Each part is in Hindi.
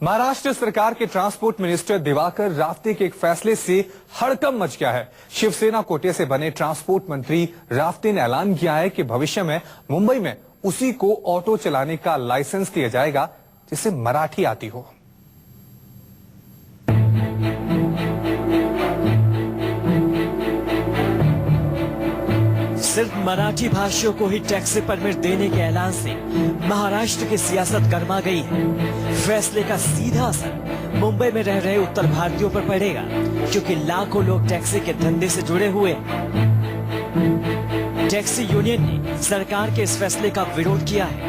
महाराष्ट्र सरकार के ट्रांसपोर्ट मिनिस्टर दिवाकर रावते के एक फैसले से हड़कंप मच गया है। शिवसेना कोटे से बने ट्रांसपोर्ट मंत्री रावते ने ऐलान किया है कि भविष्य में मुंबई में उसी को ऑटो चलाने का लाइसेंस दिया जाएगा जिसे मराठी आती हो। सिर्फ मराठी भाषियों को ही टैक्सी परमिट देने के ऐलान से महाराष्ट्र की सियासत गर्मा गई है। फैसले का सीधा असर मुंबई में रह रहे उत्तर भारतीयों पर पड़ेगा, क्योंकि लाखों लोग टैक्सी के धंधे से जुड़े हुए हैं। टैक्सी यूनियन ने सरकार के इस फैसले का विरोध किया है।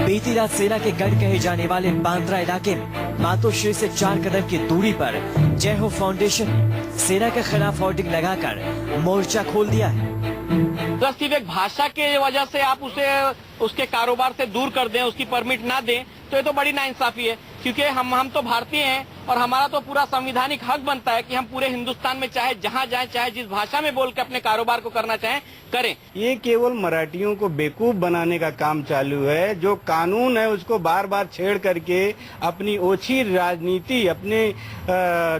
बीती रात सेना के गढ़ कहे जाने वाले बांद्रा इलाके में मातोश्री से 4 कदम की दूरी पर जय हो फाउंडेशन ने सेना के खिलाफ होर्डिंग लगाकर मोर्चा खोल दिया है। तो सिर्फ एक भाषा के वजह से आप उसे उसके कारोबार से दूर कर दें, उसकी परमिट ना दें, तो ये तो बड़ी नाइंसाफी है। क्योंकि हम तो भारतीय हैं और हमारा तो पूरा संवैधानिक हक बनता है कि हम पूरे हिंदुस्तान में चाहे जहां जाएं, चाहे जिस भाषा में बोल के अपने कारोबार को करना चाहें करें। ये केवल मराठियों को बेवकूफ बनाने का काम चालू है। जो कानून है उसको बार बार छेड़ करके अपनी ओछी राजनीति, अपने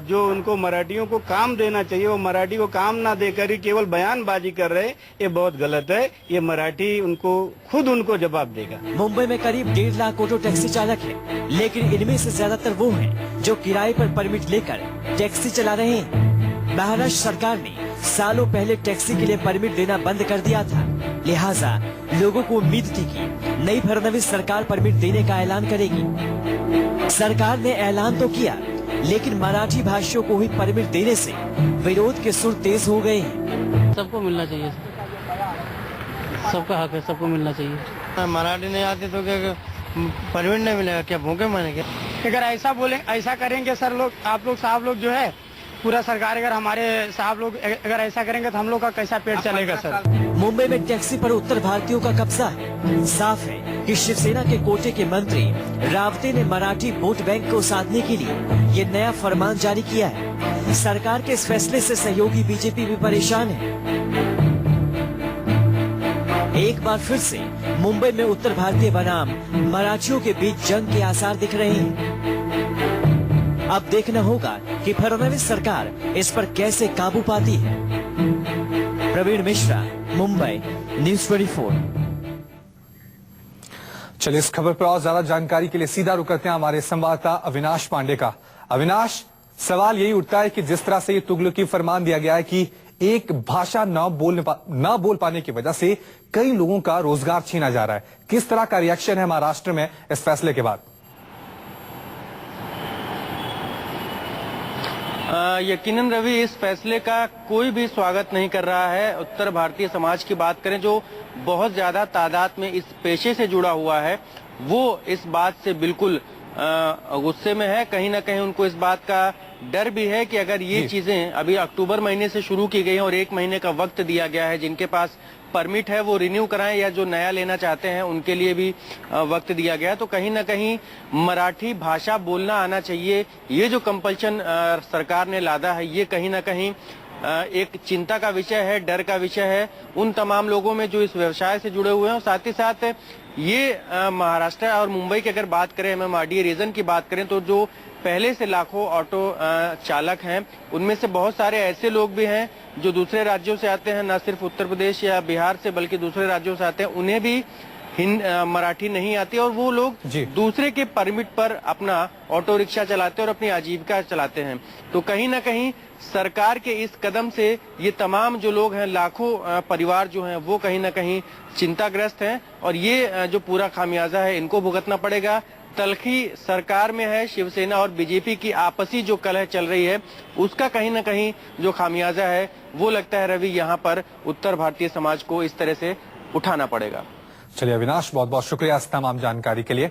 जो उनको मराठियों को काम देना चाहिए वो मराठी को काम ना देकर ही केवल बयानबाजी कर रहे, ये बहुत गलत है। ये मराठी उनको जवाब देगा। मुंबई में करीब 1.5 लाख ऑटो टैक्सी चालक हैं, लेकिन इनमें से ज्यादातर वो हैं जो किराए पर परमिट लेकर टैक्सी चला रहे हैं। महाराष्ट्र सरकार ने सालों पहले टैक्सी के लिए परमिट देना बंद कर दिया था, लिहाजा लोगों को उम्मीद थी कि नई फडणवीस सरकार परमिट देने का ऐलान करेगी। सरकार ने ऐलान तो किया, लेकिन मराठी भाषियों को ही परमिट देने से विरोध के सुर तेज हो गए हैं। सबको मिलना चाहिए, सबका हक है, सबको मिलना चाहिए। मराठी नहीं आती तो क्या परमिट नहीं मिलेगा? क्या भूखे माने क्या? अगर ऐसा बोले, ऐसा करेंगे सर लोग, आप लोग साहब लोग जो है पूरा सरकार, अगर हमारे साहब लोग अगर ऐसा करेंगे तो हम लोग का कैसा पेट चलेगा सर? मुंबई में टैक्सी पर उत्तर भारतीयों का कब्जा है। साफ है कि शिवसेना के कोटे के मंत्री रावते ने मराठी वोट बैंक को साधने के लिए ये नया फरमान जारी किया है। सरकार के इस फैसले से सहयोगी बीजेपी भी परेशान है। एक बार फिर से मुंबई में उत्तर भारतीय बनाम मराठियों के बीच जंग के आसार दिख रहे हैं। अब देखना होगा कि फडणवीस सरकार इस पर कैसे काबू पाती है। प्रवीण मिश्रा, मुंबई, न्यूज़ 24। चलिए इस खबर पर और ज्यादा जानकारी के लिए सीधा रुक करते हैं हमारे संवाददाता अविनाश पांडे का। अविनाश, सवाल यही उठता है कि जिस तरह से ये तुगलकी फरमान दिया गया है कि एक भाषा न बोल पाने की वजह से कई लोगों का रोजगार छीना जा रहा है, किस तरह का रिएक्शन है महाराष्ट्र में इस फैसले के बाद? यकीनन रवि, इस फैसले का कोई भी स्वागत नहीं कर रहा है। उत्तर भारतीय समाज की बात करें, जो बहुत ज्यादा तादाद में इस पेशे से जुड़ा हुआ है, वो इस बात से बिल्कुल गुस्से में है। कहीं ना कहीं उनको इस बात का डर भी है कि अगर ये चीजें अभी अक्टूबर महीने से शुरू की गई हैं और 1 महीने का वक्त दिया गया है, जिनके पास परमिट है वो रिन्यू कराएं या जो नया लेना चाहते हैं उनके लिए भी वक्त दिया गया, तो कहीं ना कहीं मराठी भाषा बोलना आना चाहिए। ये जो कंपल्शन सरकार ने लादा है, ये कहीं ना कहीं एक चिंता का विषय है, डर का विषय है उन तमाम लोगों में जो इस व्यवसाय से जुड़े हुए हैं। और साथ ही साथ ये महाराष्ट्र और मुंबई की अगर बात करें, MMRDA रीजन की बात करें, तो जो पहले से लाखों ऑटो चालक हैं, उनमें से बहुत सारे ऐसे लोग भी हैं जो दूसरे राज्यों से आते हैं, न सिर्फ उत्तर प्रदेश या बिहार से बल्कि दूसरे राज्यों से आते हैं, उन्हें भी मराठी नहीं आती और वो लोग दूसरे के परमिट पर अपना ऑटो रिक्शा चलाते हैं और अपनी आजीविका चलाते हैं। तो कहीं ना कहीं सरकार के इस कदम से ये तमाम जो लोग हैं, लाखों परिवार जो हैं, वो कहीं ना कहीं चिंताग्रस्त हैं और ये जो पूरा खामियाजा है इनको भुगतना पड़ेगा। तलखी सरकार में है, शिवसेना और बीजेपी की आपसी जो कलह चल रही है, उसका कहीं ना कहीं जो खामियाजा है वो लगता है रवि, यहाँ पर उत्तर भारतीय समाज को इस तरह से उठाना पड़ेगा। चलिए अविनाश, बहुत बहुत शुक्रिया इस तमाम जानकारी के लिए।